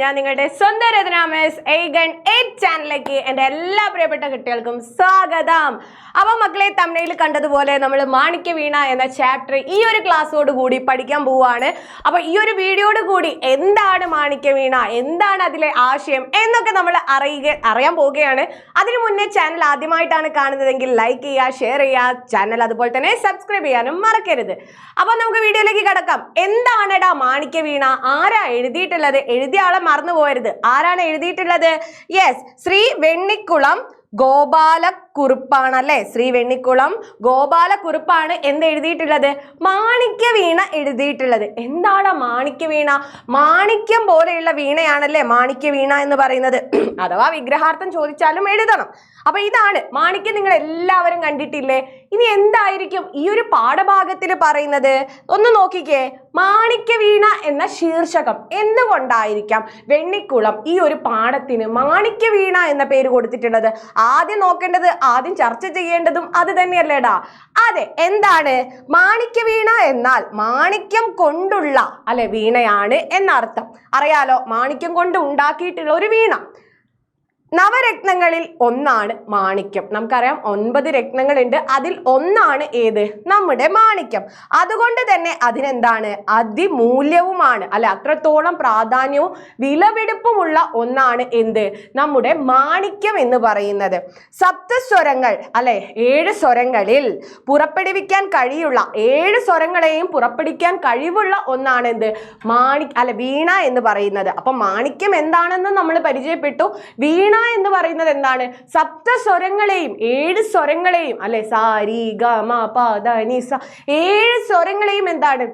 ഞാൻ നിങ്ങളുടെ സ്വന്തം രചന മിസ് ഏഗൺ 8 ചാനലിലേക്ക് എൻ്റെ എല്ലാ പ്രിയപ്പെട്ട കുട്ടികൾക്കും സ്വാഗതം. അപ്പോൾ മക്കളെ, തംബ്നെയിൽ കണ്ടതുപോലെ നമ്മൾ മാണിക്യവീണ എന്ന ചാപ്റ്റർ ഈ ഒരു ക്ലാസ്സോട് കൂടി പഠിക്കാൻ പോവുകയാണ്. അപ്പോൾ ഈ ഒരു വീഡിയോയോട് കൂടി എന്താണ് മാണിക്യവീണ, എന്താണ് അതിലെ ആശയം എന്നൊക്കെ നമ്മൾ അറിയാൻ പോവുകയാണ്. അതിനു മുന്നേ ചാനൽ ആദ്യമായിട്ടാണ് കാണുന്നതെങ്കിൽ ലൈക്ക് ചെയ്യുക, ഷെയർ ചെയ്യുക, ചാനൽ അതുപോലെ തന്നെ സബ്സ്ക്രൈബ് ചെയ്യാനും മറക്കരുത്. അപ്പോൾ നമുക്ക് വീഡിയോയിലേക്ക് കടക്കാം. എന്താണെടാ മാണിക്യവീണ, ആരാ എഴുതിയിട്ടുള്ളത്? എഴുതിയ ആളെ മറന്നു പോകരുത്. ആരാണ് എഴുതിയിട്ടുള്ളത്? യെസ്, ശ്രീ വെണ്ണിക്കുളം ഗോപാലക്കുറുപ്പാണ് അല്ലെ. ശ്രീ വെണ്ണിക്കുളം ഗോപാലക്കുറുപ്പാണ് എന്ത് എഴുതിയിട്ടുള്ളത്? മാണിക്യവീണ എഴുതിയിട്ടുള്ളത്. എന്താണ് മാണിക്യവീണ? മാണിക്യം പോലെയുള്ള വീണയാണല്ലേ മാണിക്യവീണ എന്ന് പറയുന്നത്. അഥവാ വിഗ്രഹാർത്ഥം ചോദിച്ചാലും എഴുതണം. അപ്പൊ ഇതാണ് മാണിക്യം. നിങ്ങൾ എല്ലാവരും കണ്ടിട്ടില്ലേ? ഇനി എന്തായിരിക്കും ഈ ഒരു പാഠഭാഗത്തിൽ പറയുന്നത്? ഒന്ന് നോക്കിക്കേ. മാണിക്യവീണ എന്ന ശീർഷകം എന്തുകൊണ്ടായിരിക്കാം വെണ്ണിക്കുളം ഈ ഒരു പാഠത്തിന് മാണിക്യവീണ എന്ന പേര് കൊടുത്തിട്ടുള്ളത്? ആദ്യം നോക്കേണ്ടത്, ആദ്യം ചർച്ച ചെയ്യേണ്ടതും അത് തന്നെയല്ലേടാ? അതെ, എന്താണ് മാണിക്യവീണ എന്നാൽ മാണിക്യം കൊണ്ടുള്ള അല്ലെ വീണയാണ് എന്നർത്ഥം. അറിയാലോ, മാണിക്യം കൊണ്ട് ഉണ്ടാക്കിയിട്ടുള്ള ഒരു വീണ. നവരത്നങ്ങളിൽ ഒന്നാണ് മാണിക്യം. നമുക്കറിയാം 9 രത്നങ്ങളുണ്ട്, അതിൽ ഒന്നാണ് ഏത്? നമ്മുടെ മാണിക്യം. അതുകൊണ്ട് തന്നെ അതിനെന്താണ്? അതിമൂല്യവുമാണ് അല്ലെ, അത്രത്തോളം പ്രാധാന്യവും വിലപിടിപ്പുമുള്ള ഒന്നാണ് എന്ത്? നമ്മുടെ മാണിക്യം എന്ന് പറയുന്നത്. സപ്തസ്വരങ്ങൾ അല്ലെ, 7 സ്വരങ്ങളിൽ പുറപ്പെടുവിക്കാൻ കഴിയുള്ള 7 സ്വരങ്ങളെയും പുറപ്പെടുവിക്കാൻ കഴിവുള്ള ഒന്നാണ് എന്ത്? വീണ എന്ന് പറയുന്നത്. അപ്പൊ മാണിക്യം എന്താണെന്ന് നമ്മൾ പരിചയപ്പെട്ടു. വീണ എന്ന് പറയുന്നത് എന്താണ്? സപ്തസ്വരങ്ങളെയും 7 സ്വരങ്ങളെയും അല്ലെ, സാ രി ഗ മ പ ധ നി സ 7 സ്വരങ്ങളെയും എന്താണ്?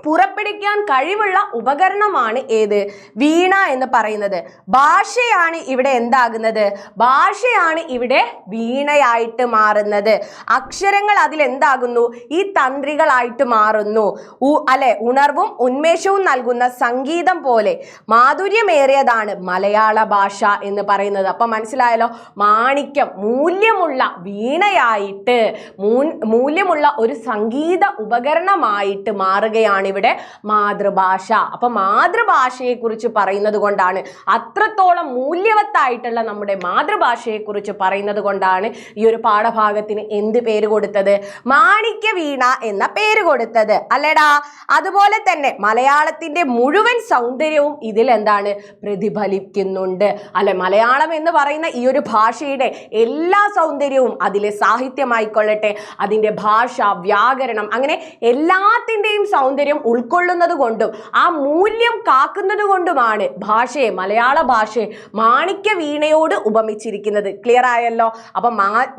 പുറപ്പെടുവിക്കാൻ കഴിവുള്ള ഉപകരണമാണ് ഏത്? വീണ എന്ന് പറയുന്നത്. ഭാഷയാണ് ഇവിടെ എന്താകുന്നത്? ഭാഷയാണ് ഇവിടെ വീണയായിട്ട് മാറുന്നത്. അക്ഷരങ്ങൾ അതിൽ എന്താകുന്നു? ഈ തന്ത്രികളായിട്ട് മാറുന്നു അല്ലെ. ഉണർവും ഉന്മേഷവും നൽകുന്ന സംഗീതം പോലെ മാധുര്യമേറിയതാണ് മലയാള ഭാഷ എന്ന് പറയുന്നത്. അപ്പൊ മനസ്സിലായല്ലോ, മാണിക്യം മൂല്യമുള്ള വീണയായിട്ട്, മൂല്യമുള്ള ഒരു സംഗീത ഉപകരണമായിട്ട് മാറുകയാണ് ഇവിടെ മാതൃഭാഷ. അപ്പൊ മാതൃഭാഷയെ കുറിച്ച് പറയുന്നത് കൊണ്ടാണ്, അത്രത്തോളം മൂല്യവത്തായിട്ടുള്ള നമ്മുടെ മാതൃഭാഷയെ കുറിച്ച് പറയുന്നത് കൊണ്ടാണ് ഈ ഒരു പാഠഭാഗത്തിന് എന്ത് പേര് കൊടുത്തത്? മാണിക്യവീണ എന്ന പേര് കൊടുത്തത് അല്ലേടാ. അതുപോലെ തന്നെ മലയാളത്തിന്റെ മുഴുവൻ സൗന്ദര്യവും ഇതിൽ എന്താണ്? പ്രതിഫലിക്കുന്നുണ്ട് അല്ലെ. മലയാളം എന്ന് പറയുന്ന ഈ ഒരു ഭാഷയുടെ എല്ലാ സൗന്ദര്യവും, അതിലെ സാഹിത്യമായിക്കൊള്ളട്ടെ, അതിൻ്റെ ഭാഷ, വ്യാകരണം, അങ്ങനെ എല്ലാത്തിൻ്റെയും സൗന്ദര്യം ഉൾക്കൊള്ളുന്നത് കൊണ്ടും ആ മൂല്യം കാക്കുന്നത് കൊണ്ടുമാണ് ഭാഷയെ, മലയാള ഭാഷയെ മാണിക്യവീണയോട് ഉപമിച്ചിരിക്കുന്നത്. ക്ലിയർ ആയല്ലോ? അപ്പൊ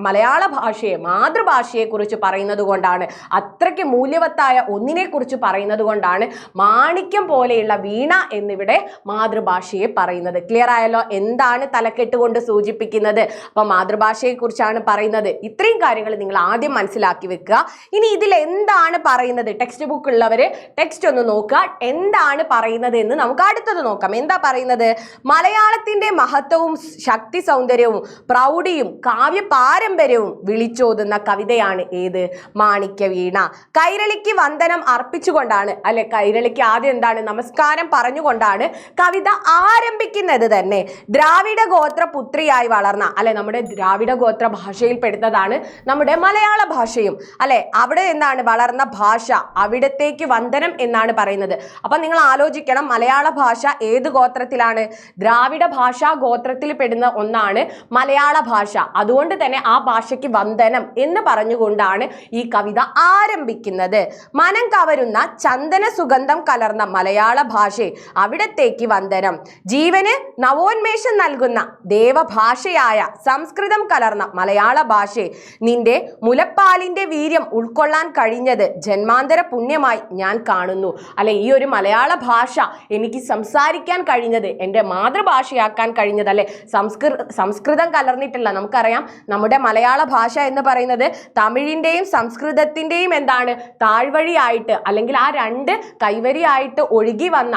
മലയാള ഭാഷയെ, മാതൃഭാഷയെ കുറിച്ച് പറയുന്നത് കൊണ്ടാണ്, അത്രയ്ക്ക് മൂല്യവത്തായ ഒന്നിനെ കുറിച്ച് പറയുന്നത് കൊണ്ടാണ് മാണിക്യം പോലെയുള്ള വീണ എന്നിവിടെ മാതൃഭാഷയെ പറയുന്നത്. ക്ലിയർ ആയല്ലോ? എന്താണ് തലക്കെട്ട് കൊണ്ട് സൂചിപ്പിക്കുന്നത്? അപ്പൊ മാതൃഭാഷയെ കുറിച്ചാണ് പറയുന്നത്. ഇത്രയും കാര്യങ്ങൾ നിങ്ങൾ ആദ്യം മനസ്സിലാക്കി വെക്കുക. ഇനി ഇതിൽ എന്താണ് പറയുന്നത്? ടെക്സ്റ്റ് ബുക്ക് ഉള്ളവര് ടെക്സ്റ്റ് ഒന്ന് നോക്കുക. എന്താണ് പറയുന്നത് എന്ന് നമുക്ക് അടുത്തത് നോക്കാം. എന്താ പറയുന്നത്? മലയാളത്തിന്റെ മഹത്വവും ശക്തി സൗന്ദര്യവും പ്രൗഢിയും കാവ്യ പാരമ്പര്യവും വിളിച്ചോതുന്ന കവിതയാണ് ഏത്? മാണിക്യവീണ. കൈരളിക്ക് വന്ദനം അർപ്പിച്ചുകൊണ്ടാണ് അല്ലെ, കൈരളിക്ക് ആദ്യം എന്താണ്? നമസ്കാരം പറഞ്ഞുകൊണ്ടാണ് കവിത ആരംഭിക്കുന്നത് തന്നെ. ദ്രാവിഡ ഗോത്ര പുത്രിയായി വളർന്ന അല്ലെ, നമ്മുടെ ദ്രാവിഡ ഗോത്ര ഭാഷയിൽ പെടുന്നതാണ് നമ്മുടെ മലയാള ഭാഷയും അല്ലെ. അവിടെ എന്താണ്? വളർന്ന ഭാഷ, അവിടത്തേക്ക് വന്ദനം എന്നാണ് പറയുന്നത്. അപ്പൊ നിങ്ങൾ ആലോചിക്കണം, മലയാള ഭാഷ ഏത് ഗോത്രത്തിലാണ്? ദ്രാവിഡ ഭാഷാ ഗോത്രത്തിൽ പെടുന്ന ഒന്നാണ് മലയാള ഭാഷ. അതുകൊണ്ട് തന്നെ ആ ഭാഷയ്ക്ക് വന്ദനം എന്ന് പറഞ്ഞുകൊണ്ടാണ് ഈ കവിത ആരംഭിക്കുന്നത്. മനം കവരുന്ന ചന്ദന സുഗന്ധം കലർന്ന മലയാള ഭാഷയെ, അവിടത്തേക്ക് വന്ദനം. ജീവന് നവോന്മേഷം നൽകുന്ന ദേവഭാഷയായ സംസ്കൃതം കലർന്ന മലയാള ഭാഷയെ, നിന്റെ മുലപ്പാലിന്റെ വീര്യം ഉൾക്കൊള്ളാൻ കഴിഞ്ഞത് ജന്മാന്തര പുണ്യമായി ഞാൻ കാണുന്നു അല്ലെ. ഈ ഒരു മലയാള ഭാഷ എനിക്ക് സംസാരിക്കാൻ കഴിഞ്ഞത്, എൻ്റെ മാതൃഭാഷയാക്കാൻ കഴിഞ്ഞത് അല്ലെ. സംസ്കൃതം കലർന്നിട്ടില്ല. നമുക്കറിയാം നമ്മുടെ മലയാള ഭാഷ എന്ന് പറയുന്നത് തമിഴിൻ്റെയും സംസ്കൃതത്തിൻ്റെയും എന്താണ്? താഴ്വഴിയായിട്ട് അല്ലെങ്കിൽ ആ 2 കൈവരിയായിട്ട് ഒഴുകി വന്ന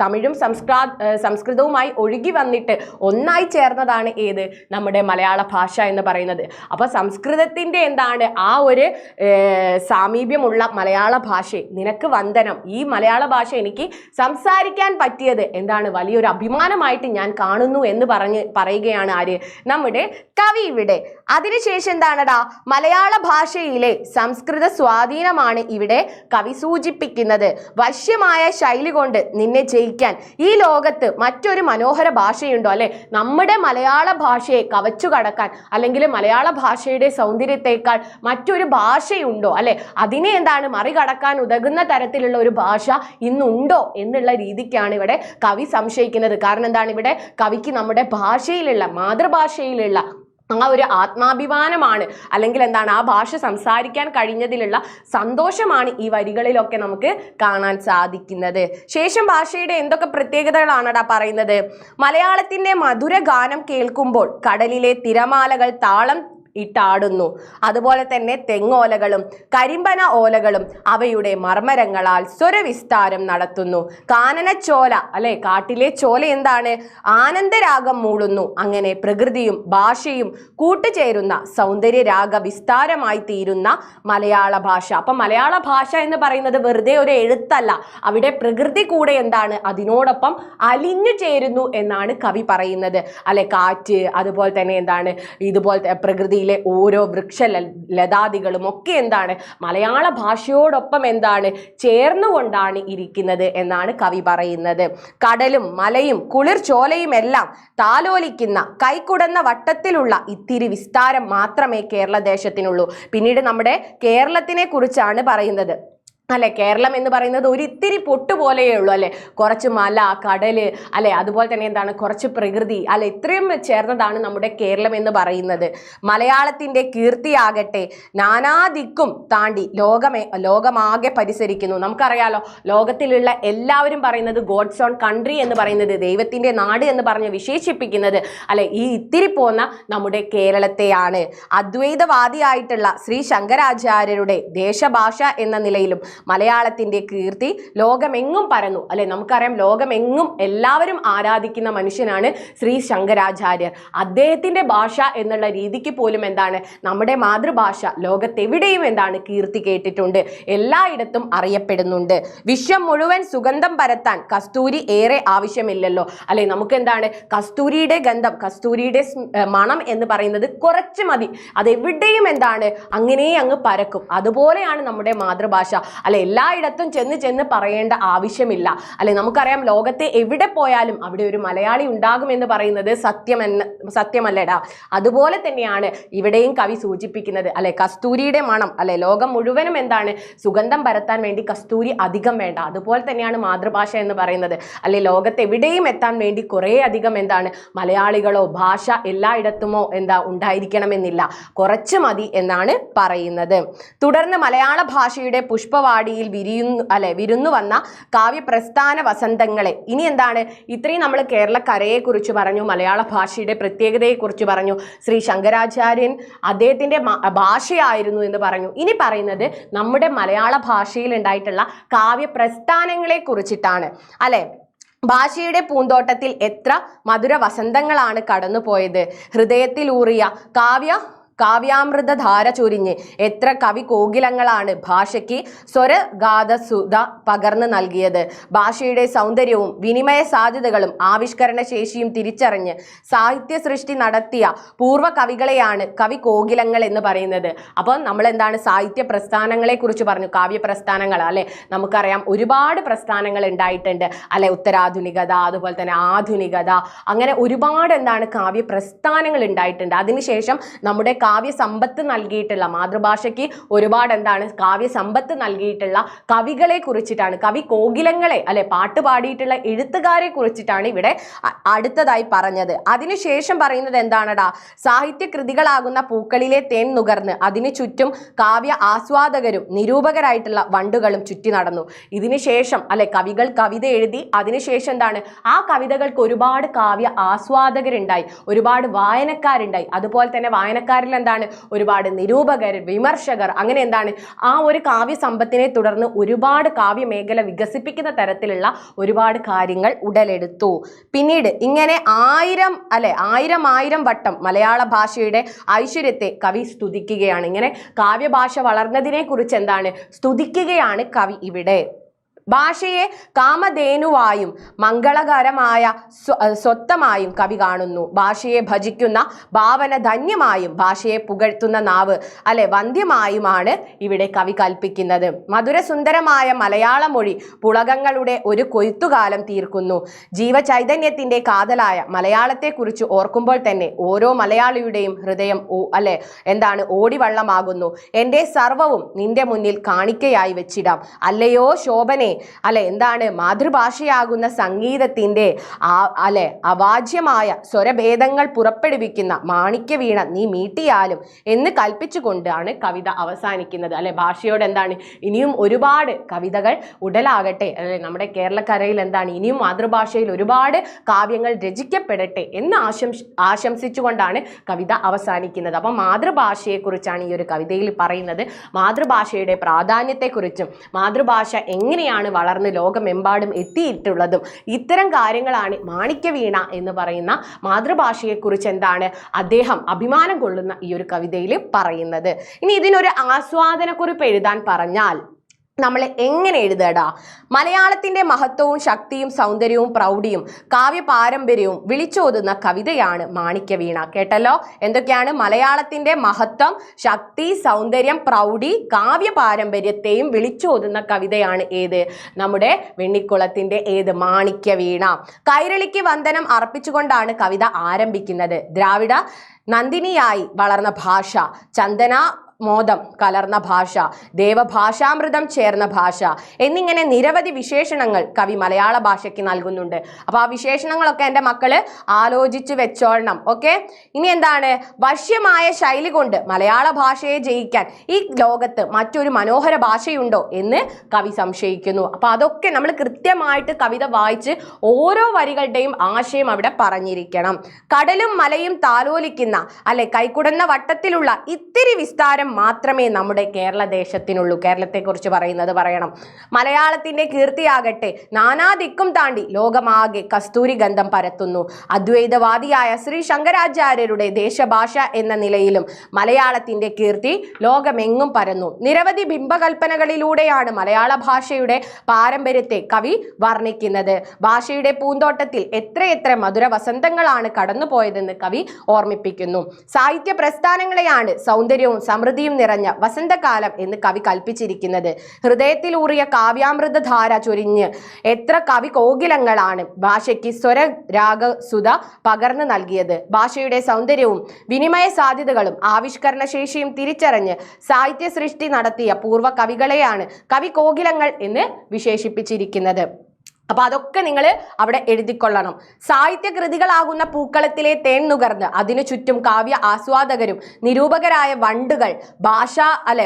തമിഴും സംസ്കൃതവുമായി ഒഴുകി വന്നിട്ട് ഒന്നായി ചേർന്നതാണ് ഏത് നമ്മുടെ മലയാള ഭാഷ എന്ന് പറയുന്നത്. അപ്പൊ സംസ്കൃതത്തിന്റെ എന്താണ് ആ ഒരു സാമീപ്യമുള്ള മലയാള ഭാഷ, നിനക്ക് വന്ദനം, ഈ മലയാള ഭാഷ എനിക്ക് സംസാരിക്കാൻ പറ്റിയത് എന്താണ് വലിയൊരു അഭിമാനമായിട്ട് ഞാൻ കാണുന്നു എന്ന് പറയുകയാണ് ആര്, നമ്മുടെ കവി ഇവിടെ. അതിനുശേഷം എന്താണടാ, മലയാള ഭാഷയിലെ സംസ്കൃത സ്വാധീനമാണ് ഇവിടെ കവി സൂചിപ്പിക്കുന്നത്. വശ്യമായ ശൈലി കൊണ്ട് നിന്നെ ജയിക്കാൻ ഈ ലോകത്ത് മറ്റൊരു മനോഹര ഭാഷയുണ്ടോ, അല്ലെ? നമ്മുടെ മലയാള ഭാഷയെ കവച്ചു കടക്കാൻ, അല്ലെങ്കിൽ മലയാള ഭാഷയുടെ സൗന്ദര്യത്തെക്കാൾ മറ്റൊരു ഭാഷയുണ്ടോ, അല്ലെ? അതിനെ എന്താണ് മറികടക്കാൻ ഉതകുന്ന തരത്തിലുള്ള ഒരു ഭാഷ ഇന്നുണ്ടോ എന്നുള്ള രീതിക്കാണ് ഇവിടെ കവി സംശയിക്കുന്നത്. കാരണം എന്താണ്, ഇവിടെ കവിക്ക് നമ്മുടെ ഭാഷയിലുള്ള, മാതൃഭാഷയിലുള്ള ആ ഒരു ആത്മാഭിമാനമാണ്, അല്ലെങ്കിൽ എന്താണ് ആ ഭാഷ സംസാരിക്കാൻ കഴിഞ്ഞതിലുള്ള സന്തോഷമാണ് ഈ വരികളിലൊക്കെ നമുക്ക് കാണാൻ സാധിക്കുന്നത്. ശേഷം ഭാഷയുടെ എന്തൊക്കെ പ്രത്യേകതകളാണടാ പറയുന്നത്? മലയാളത്തിന്റെ മധുര ഗാനം കേൾക്കുമ്പോൾ കടലിലെ തിരമാലകൾ താളം ഇട്ടാടുന്നു. അതുപോലെ തന്നെ തെങ്ങോലകളും കരിമ്പന ഓലകളും അവയുടെ മർമ്മരങ്ങളാൽ സ്വരവിസ്താരം നടത്തുന്നു. കാനനച്ചോല, അല്ലെ, കാട്ടിലെ ചോല എന്താണ്, ആനന്ദരാഗം മൂളുന്നു. അങ്ങനെ പ്രകൃതിയും ഭാഷയും കൂട്ടുചേരുന്ന സൗന്ദര്യ രാഗ വിസ്താരമായി തീരുന്ന മലയാള ഭാഷ. അപ്പൊ മലയാള ഭാഷ എന്ന് പറയുന്നത് വെറുതെ ഒരു എഴുത്തല്ല, അവിടെ പ്രകൃതി കൂടെ എന്താണ് അതിനോടൊപ്പം അലിഞ്ഞു ചേരുന്നു എന്നാണ് കവി പറയുന്നത്, അല്ലെ? കാറ്റ്, അതുപോലെ തന്നെ എന്താണ് ഇതുപോലത്തെ പ്രകൃതിയിൽ ഓരോ വൃക്ഷ ലതാദികളും ഒക്കെ എന്താണ് മലയാള ഭാഷയോടൊപ്പം എന്താണ് ചേർന്നുകൊണ്ടാണ് ഇരിക്കുന്നത് എന്നാണ് കവി പറയുന്നത്. കടലും മലയും കുളിർ ചോലയും എല്ലാം താലോലിക്കുന്ന കൈക്കുടന്ന വട്ടത്തിലുള്ള ഇത്തിരി വിസ്താരം മാത്രമേ കേരള ദേശത്തിനുള്ളൂ. പിന്നീട് നമ്മുടെ കേരളത്തിനെ കുറിച്ചാണ് പറയുന്നത്, അല്ലെ? കേരളം എന്ന് പറയുന്നത് ഒരു ഇത്തിരി പൊട്ട് പോലെയേ ഉള്ളൂ, അല്ലെ? കുറച്ച് മല, കടല്, അല്ലെ? അതുപോലെ തന്നെ എന്താണ് കുറച്ച് പ്രകൃതി, അല്ലെ? ഇത്രയും ചേർന്നതാണ് നമ്മുടെ കേരളം എന്ന് പറയുന്നത്. മലയാളത്തിന്റെ കീർത്തിയാകട്ടെ നാനാദിക്കും താണ്ടി ലോകമാകെ പരിസരിക്കുന്നു. നമുക്കറിയാലോ, ലോകത്തിലുള്ള എല്ലാവരും പറയുന്നത് ഗോഡ്സ് ഓൺ കൺട്രി എന്ന് പറയുന്നത്, ദൈവത്തിന്റെ നാട് എന്ന് പറഞ്ഞ് വിശേഷിപ്പിക്കുന്നത്, അല്ലെ, ഈ ഇത്തിരി പോന്ന നമ്മുടെ കേരളത്തെയാണ്. അദ്വൈതവാദിയായിട്ടുള്ള ശ്രീ ശങ്കരാചാര്യരുടെ ദേശഭാഷ എന്ന നിലയിലും മലയാളത്തിന്റെ കീർത്തി ലോകമെങ്ങും പരന്നു, അല്ലെ? നമുക്കറിയാം ലോകമെങ്ങും എല്ലാവരും ആരാധിക്കുന്ന മനുഷ്യനാണ് ശ്രീ ശങ്കരാചാര്യർ. അദ്ദേഹത്തിന്റെ ഭാഷ എന്നുള്ള രീതിക്ക് പോലും എന്താണ് നമ്മുടെ മാതൃഭാഷ ലോകത്തെവിടെയും എന്താണ് കീർത്തി കേട്ടിട്ടുണ്ട്, എല്ലായിടത്തും അറിയപ്പെടുന്നുണ്ട്. വിശ്വം മുഴുവൻ സുഗന്ധം പരത്താൻ കസ്തൂരി ഏറെ ആവശ്യമില്ലല്ലോ, അല്ലെ? നമുക്ക് എന്താണ് കസ്തൂരിയുടെ ഗന്ധം, കസ്തൂരിയുടെ മണം എന്ന് പറയുന്നത് കുറച്ച് മതി, അതെവിടെയും എന്താണ് അങ്ങനെ അങ്ങ് പരക്കും. അതുപോലെയാണ് നമ്മുടെ മാതൃഭാഷ, അല്ലെ? എല്ലായിടത്തും ചെന്ന് പറയേണ്ട ആവശ്യമില്ല, അല്ലെ? നമുക്കറിയാം ലോകത്തെ എവിടെ പോയാലും അവിടെ ഒരു മലയാളി ഉണ്ടാകുമെന്ന് പറയുന്നത് സത്യമല്ലടാ. അതുപോലെ തന്നെയാണ് ഇവിടെയും കവി സൂചിപ്പിക്കുന്നത്, അല്ലെ? കസ്തൂരിയുടെ മണം, അല്ലെ? ലോകം മുഴുവനും എന്താണ് സുഗന്ധം പരത്താൻ വേണ്ടി കസ്തൂരി അധികം വേണ്ട. അതുപോലെ തന്നെയാണ് മാതൃഭാഷ എന്ന് പറയുന്നത്, അല്ലെ? ലോകത്ത് എവിടെയും എത്താൻ വേണ്ടി കുറേ അധികം എന്താണ് മലയാളികളോ ഭാഷ എല്ലായിടത്തുമോ ഉണ്ടായിരിക്കണമെന്നില്ല, കുറച്ച് മതി എന്നാണ് പറയുന്നത്. തുടർന്ന് മലയാള ഭാഷയുടെ പുഷ്പവാടിയിൽ വിരുന്നു വന്ന കാവ്യപ്രസ്ഥാന വസന്തങ്ങളെ, ഇനി എന്താണ് ഇത്രയും നമ്മൾ കേരളക്കരയെ കുറിച്ച് പറഞ്ഞു, മലയാള ഭാഷയുടെ പ്രത്യേകതയെ കുറിച്ച് പറഞ്ഞു, ശ്രീ ശങ്കരാചാര്യൻ അദ്ദേഹത്തിന്റെ ഭാഷയായിരുന്നു എന്ന് പറഞ്ഞു. ഇനി പറയുന്നത് നമ്മുടെ മലയാള ഭാഷയിൽ ഉണ്ടായിട്ടുള്ള കാവ്യപ്രസ്ഥാനങ്ങളെ കുറിച്ചിട്ടാണ്, അല്ലെ? ഭാഷയുടെ പൂന്തോട്ടത്തിൽ എത്ര മധുര വസന്തങ്ങളാണ് കടന്നുപോയത്. ഹൃദയത്തിലൂറിയ കാവ്യാമൃതധാര ചൊരിഞ്ഞ് എത്ര കവി കോകിലങ്ങളാണ് ഭാഷയ്ക്ക് സ്വരഗാഥസുധ പകർന്നു നൽകിയത്. ഭാഷയുടെ സൗന്ദര്യവും വിനിമയ സാധ്യതകളും ആവിഷ്കരണ ശേഷിയും തിരിച്ചറിഞ്ഞ് സാഹിത്യ സൃഷ്ടി നടത്തിയ പൂർവ്വ കവികളെയാണ് കവി കോകിലങ്ങൾ എന്ന് പറയുന്നത്. അപ്പം നമ്മൾ എന്താണ് സാഹിത്യ പ്രസ്ഥാനങ്ങളെ കുറിച്ച് പറഞ്ഞു, കാവ്യ പ്രസ്ഥാനങ്ങൾ, അല്ലെ? നമുക്കറിയാം ഒരുപാട് പ്രസ്ഥാനങ്ങൾ ഉണ്ടായിട്ടുണ്ട്, അല്ലെ? ഉത്തരാധുനികത, അതുപോലെ തന്നെ ആധുനികത, അങ്ങനെ ഒരുപാട് എന്താണ് കാവ്യ പ്രസ്ഥാനങ്ങൾ ഉണ്ടായിട്ടുണ്ട്. അതിനുശേഷം നമ്മുടെ കാവ്യ സമ്പത്ത് നൽകിയിട്ടുള്ള, മാതൃഭാഷയ്ക്ക് ഒരുപാട് എന്താണ് കാവ്യ സമ്പത്ത് നൽകിയിട്ടുള്ള കവികളെ കുറിച്ചിട്ടാണ്, കവി കോകിലങ്ങളെ, അല്ലെ? പാട്ട് പാടിയിട്ടുള്ള എഴുത്തുകാരെ കുറിച്ചിട്ടാണ് ഇവിടെ അടുത്തതായി പറഞ്ഞത്. അതിനുശേഷം പറയുന്നത് എന്താണടാ, സാഹിത്യ കൃതികളാകുന്ന പൂക്കളിലെ തേൻ നുകർന്ന് അതിനു ചുറ്റും കാവ്യ ആസ്വാദകരും നിരൂപകരായിട്ടുള്ള വണ്ടുകളും ചുറ്റി നടന്നു. ഇതിനുശേഷം, അല്ലെ, കവികൾ കവിത എഴുതി, അതിനുശേഷം എന്താണ് ആ കവിതകൾക്ക് ഒരുപാട് കാവ്യ ആസ്വാദകരുണ്ടായി, ഒരുപാട് വായനക്കാരുണ്ടായി. അതുപോലെ തന്നെ വായനക്കാരിൽ എന്താണ് ഒരുപാട് നിരൂപകർ, വിമർശകർ, അങ്ങനെ എന്താണ് ആ ഒരു കാവ്യ സമ്പത്തിനെ തുടർന്ന് ഒരുപാട് കാവ്യമേഖല വികസിപ്പിക്കുന്ന തരത്തിലുള്ള ഒരുപാട് കാര്യങ്ങൾ ഉടലെടുത്തു. പിന്നീട് ഇങ്ങനെ ആയിരം വട്ടം മലയാള ഭാഷയുടെ ഐശ്വര്യത്തെ കവി സ്തുതിക്കുകയാണ്. ഇങ്ങനെ കാവ്യഭാഷ വളർന്നതിനെ കുറിച്ച് എന്താണ് സ്തുതിക്കുകയാണ് കവി ഇവിടെ. ഭാഷയെ കാമധേനുവായും മംഗളകരമായ സ്വത്തമായും കവി കാണുന്നു. ഭാഷയെ ഭജിക്കുന്ന ഭാവന ധന്യമായും ഭാഷയെ പുകഴ്ത്തുന്ന നാവ് വന്ധ്യമായുമാണ് ഇവിടെ കവി കൽപ്പിക്കുന്നത്. മധുരസുന്ദരമായ മലയാള മൊഴി പുളകങ്ങളുടെ ഒരു കൊയ്ത്തുകാലം തീർക്കുന്നു. ജീവചൈതന്യത്തിന്റെ കാതലായ മലയാളത്തെക്കുറിച്ച് ഓർക്കുമ്പോൾ തന്നെ ഓരോ മലയാളിയുടെയും ഹൃദയം ഓടിവള്ളമാകുന്നു. എൻ്റെ സർവവും നിന്റെ മുന്നിൽ കാണിക്കയായി വെച്ചിടാം. അല്ലയോ ശോഭനെ മാതൃഭാഷയാകുന്ന സംഗീതത്തിന്റെ അവാച്യമായ സ്വരഭേദങ്ങൾ പുറപ്പെടുവിക്കുന്ന മാണിക്യവീണ നീ മീട്ടിയാലും എന്ന് കൽപ്പിച്ചുകൊണ്ടാണ് കവിത അവസാനിക്കുന്നത്. ഭാഷയോട് ഇനിയും ഒരുപാട് കവിതകൾ ഉടലാകട്ടെ, നമ്മുടെ കേരളക്കരയിൽ ഇനിയും മാതൃഭാഷയിൽ ഒരുപാട് കാവ്യങ്ങൾ രചിക്കപ്പെടട്ടെ എന്ന് ആശംസിച്ചുകൊണ്ടാണ് കവിത അവസാനിക്കുന്നത്. അപ്പം മാതൃഭാഷയെക്കുറിച്ചാണ് ഈ ഒരു കവിതയിൽ പറയുന്നത്. മാതൃഭാഷയുടെ പ്രാധാന്യത്തെക്കുറിച്ചും മാതൃഭാഷ എങ്ങനെയാണ് വളർന്ന് ലോകമെമ്പാടും എത്തിയിട്ടുള്ളതും ഇത്തരം കാര്യങ്ങളാണ് മാണിക്യവീണ എന്ന് പറയുന്ന മാതൃഭാഷയെക്കുറിച്ച് അദ്ദേഹം അഭിമാനം കൊള്ളുന്ന ഈ ഒരു കവിതയിൽ പറയുന്നത്. ഇനി ഇതിനൊരു ആസ്വാദനക്കുറിപ്പ് എഴുതാൻ പറഞ്ഞാൽ നമ്മൾ എങ്ങനെ എഴുതടാ? മലയാളത്തിന്റെ മഹത്വവും ശക്തിയും സൗന്ദര്യവും പ്രൗഢിയും കാവ്യ പാരമ്പര്യവും വിളിച്ചോതുന്ന കവിതയാണ് മാണിക്യവീണ. കേട്ടല്ലോ, എന്തൊക്കെയാണ്? മലയാളത്തിന്റെ മഹത്വം, ശക്തി, സൗന്ദര്യം, പ്രൗഢി, കാവ്യ പാരമ്പര്യത്തെയും വിളിച്ചോതുന്ന കവിതയാണ് ഏത്? നമ്മുടെ വെണ്ണിക്കുളത്തിന്റെ മാണിക്യവീണ. കൈരളിക്ക് വന്ദനം അർപ്പിച്ചുകൊണ്ടാണ് കവിത ആരംഭിക്കുന്നത്. ദ്രാവിഡ നന്ദിനിയായി വളർന്ന ഭാഷ, ചന്ദന മോദം കലർന്ന ഭാഷ, ദേവഭാഷാമൃതം ചേർന്ന ഭാഷ എന്നിങ്ങനെ നിരവധി വിശേഷണങ്ങൾ കവി മലയാള ഭാഷയ്ക്ക് നൽകുന്നുണ്ട്. അപ്പൊ ആ വിശേഷണങ്ങളൊക്കെ എൻ്റെ മക്കള് ആലോചിച്ച് വെച്ചോളണം. ഓക്കെ, ഇനി വശ്യമായ ശൈലി കൊണ്ട് മലയാള ഭാഷയെ ജയിക്കാൻ ഈ ലോകത്ത് മറ്റൊരു മനോഹര ഭാഷയുണ്ടോ എന്ന് കവി സംശയിക്കുന്നു. അപ്പൊ അതൊക്കെ നമ്മൾ കൃത്യമായിട്ട് കവിത വായിച്ച് ഓരോ വരികളുടെയും ആശയം അവിടെ പറഞ്ഞിരിക്കണം. കടലും മലയും താലോലിക്കുന്ന കൈക്കുടന്ന വട്ടത്തിലുള്ള ഇത്തിരി വിസ്താരം മാത്രമേ നമ്മുടെ കേരള ദേശത്തിനുള്ളൂ. കേരളത്തെക്കുറിച്ച് പറയണം. മലയാളത്തിന്റെ കീർത്തിയാകട്ടെ നാനാദിക്കും താണ്ടി ലോകമാകെ കസ്തൂരി ഗന്ധം പരത്തുന്നു. അദ്വൈതവാദിയായ ശ്രീ ശങ്കരാചാര്യരുടെ ദേശഭാഷ എന്ന നിലയിലും മലയാളത്തിന്റെ കീർത്തി ലോകമെങ്ങും പരന്നു. നിരവധി ബിംബകൽപ്പനകളിലൂടെയാണ് മലയാള ഭാഷയുടെ പാരമ്പര്യത്തെ കവി വർണ്ണിക്കുന്നത്. ഭാഷയുടെ പൂന്തോട്ടത്തിൽ എത്രയെത്ര മധുര വസന്തങ്ങളാണ് കടന്നുപോയതെന്ന് കവി ഓർമ്മിപ്പിക്കുന്നു. സാഹിത്യ പ്രസ്ഥാനങ്ങളെയാണ് സൗന്ദര്യവും സമൃദ്ധിയും നിറഞ്ഞ വസന്തകാലം എന്ന് കവി കൽപ്പിച്ചിരിക്കുന്നത്. ഹൃദയത്തിലൂറിയ കാവ്യാമൃതധാര ചൊരിഞ്ഞ് എത്ര കവി കോകിലങ്ങളാണ് ഭാഷയ്ക്ക് സ്വരരാഗസുധ പകർന്നു നൽകിയത്. ഭാഷയുടെ സൗന്ദര്യവും വിനിമയ സാധ്യതകളും ആവിഷ്കരണ ശേഷിയും തിരിച്ചറിഞ്ഞ് സാഹിത്യ സൃഷ്ടി നടത്തിയ പൂർവ്വ കവികളെയാണ് കവി കോകിലങ്ങൾ എന്ന് വിശേഷിപ്പിച്ചിരിക്കുന്നത്. അപ്പൊ അതൊക്കെ നിങ്ങൾ അവിടെ എഴുതിക്കൊള്ളണം. സാഹിത്യ കൃതികളാകുന്ന പൂക്കളത്തിലെ തേൻ നുകർന്ന് അതിനു ചുറ്റും കാവ്യ ആസ്വാദകരും നിരൂപകരായ വണ്ടുകൾ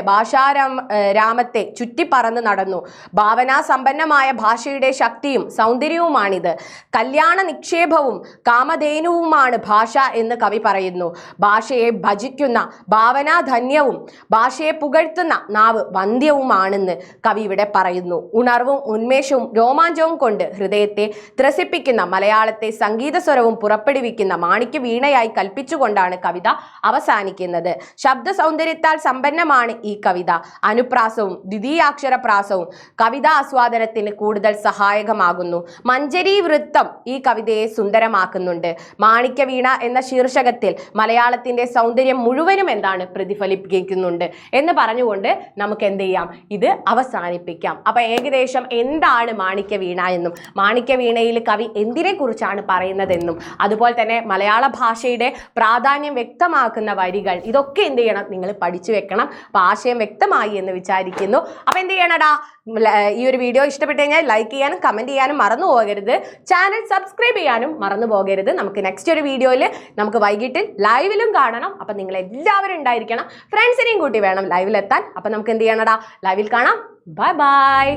ഭാഷാരാമത്തെ ചുറ്റിപ്പറന്ന് നടന്നു. ഭാവനാസമ്പന്നമായ ഭാഷയുടെ ശക്തിയും സൗന്ദര്യവുമാണിത്. കല്യാണ നിക്ഷേപവും കാമധേനുവുമാണ് ഭാഷ എന്ന് കവി പറയുന്നു. ഭാഷയെ ഭജിക്കുന്ന ഭാവനാധന്യവും ഭാഷയെ പുകഴ്ത്തുന്ന നാവ് വന്ധ്യവുമാണെന്ന് കവി ഇവിടെ പറയുന്നു. ഉണർവും ഉന്മേഷവും രോമാഞ്ചവും കൊണ്ട് ഹൃദയത്തെ ത്രസിപ്പിക്കുന്ന മലയാളത്തെ സംഗീതസ്വരവും പുറപ്പെടുവിക്കുന്ന മാണിക്യ വീണയായി കൽപ്പിച്ചുകൊണ്ടാണ് കവിത അവസാനിക്കുന്നത്. ശബ്ദ സൗന്ദര്യത്താൽ സമ്പന്നമാണ് ഈ കവിത. അനുപ്രാസവും ദ്വിതീയാക്ഷരപ്രാസവും കവിതാ ആസ്വാദനത്തിന് കൂടുതൽ സഹായകമാകുന്നു. മഞ്ജരി വൃത്തം ഈ കവിതയെ സുന്ദരമാക്കുന്നുണ്ട്. മാണിക്യ വീണ എന്ന ശീർഷകത്തിൽ മലയാളത്തിന്റെ സൗന്ദര്യം മുഴുവനും പ്രതിഫലിപ്പിക്കുന്നുണ്ട് എന്ന് പറഞ്ഞുകൊണ്ട് നമുക്ക് എന്ത് ചെയ്യാം, ഇത് അവസാനിപ്പിക്കാം. അപ്പൊ ഏകദേശം എന്താണ് മാണിക്യ വീണ എന്നും മാണിക്യ വീണയിൽ കവി എന്തിനെ കുറിച്ചാണ് പറയുന്നതെന്നും അതുപോലെ തന്നെ മലയാള ഭാഷയുടെ പ്രാധാന്യം വ്യക്തമാക്കുന്ന വരികൾ ഇതൊക്കെ എന്ത് ചെയ്യണം, നിങ്ങൾ പഠിച്ചു വെക്കണം. അപ്പൊ ആശയം വ്യക്തമായി എന്ന് വിചാരിക്കുന്നു. അപ്പൊ എന്ത് ചെയ്യണടാ, ഈ ഒരു വീഡിയോ ഇഷ്ടപ്പെട്ടു കഴിഞ്ഞാൽ ലൈക്ക് ചെയ്യാനും കമന്റ് ചെയ്യാനും മറന്നു പോകരുത്. ചാനൽ സബ്സ്ക്രൈബ് ചെയ്യാനും മറന്നു പോകരുത്. നമുക്ക് നെക്സ്റ്റ് ഒരു വീഡിയോയിൽ നമുക്ക് വൈകിട്ട് ലൈവിലും കാണണം. അപ്പൊ നിങ്ങൾ എല്ലാവരും ഉണ്ടായിരിക്കണം. ഫ്രണ്ട്സിനെയും കൂട്ടി വേണം ലൈവിലെത്താൻ. അപ്പൊ നമുക്ക് എന്ത് ചെയ്യണടാ, ലൈവിൽ കാണാം. Bye bye.